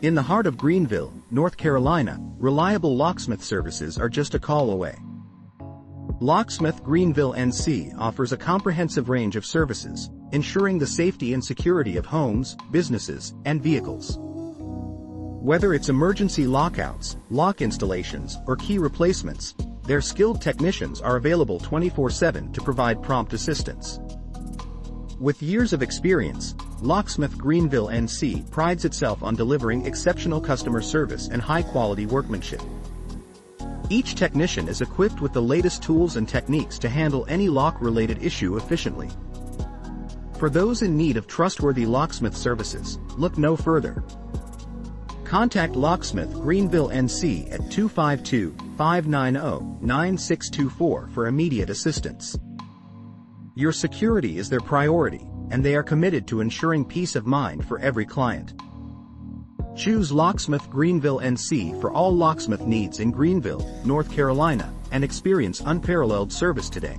In the heart of Greenville, North Carolina, reliable locksmith services are just a call away. Locksmith Greenville Nc offers a comprehensive range of services, ensuring the safety and security of homes, businesses, and vehicles. Whether it's emergency lockouts, lock installations, or key replacements, their skilled technicians are available 24/7 to provide prompt assistance. With years of experience, Locksmith Greenville Nc prides itself on delivering exceptional customer service and high-quality workmanship. Each technician is equipped with the latest tools and techniques to handle any lock-related issue efficiently. For those in need of trustworthy locksmith services, look no further. Contact Locksmith Greenville Nc at 252-590-9624 for immediate assistance. Your security is their priority, and they are committed to ensuring peace of mind for every client. Choose Locksmith Greenville Nc for all locksmith needs in Greenville, North Carolina, and experience unparalleled service today.